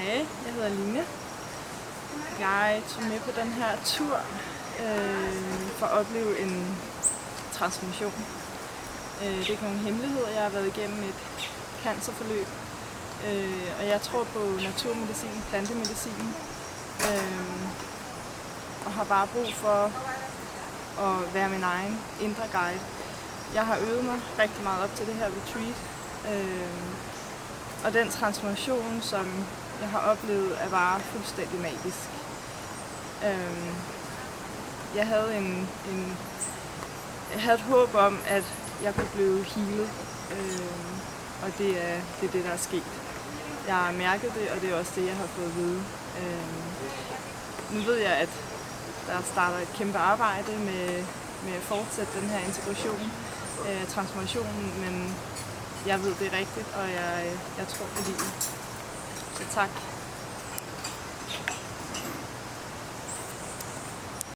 Hej, jeg hedder Line. Jeg tog med på den her tur for at opleve en transformation. Det er ikke nogen hemmelighed, jeg har været igennem et cancerforløb, og jeg tror på naturmedicin, plantemedicin, og har bare brug for at være min egen indre guide. Jeg har øvet mig rigtig meget op til det her retreat, og den transformation, som jeg har oplevet, er bare fuldstændig magisk. Jeg havde et håb om, at jeg kunne blive healet, og det er det, der er sket. Jeg har mærket det, og det er også det, jeg har fået at vide. Nu ved jeg, at der starter et kæmpe arbejde med at fortsætte den her integration, transformationen, men jeg ved, det er rigtigt, og jeg tror på livet. Så tak.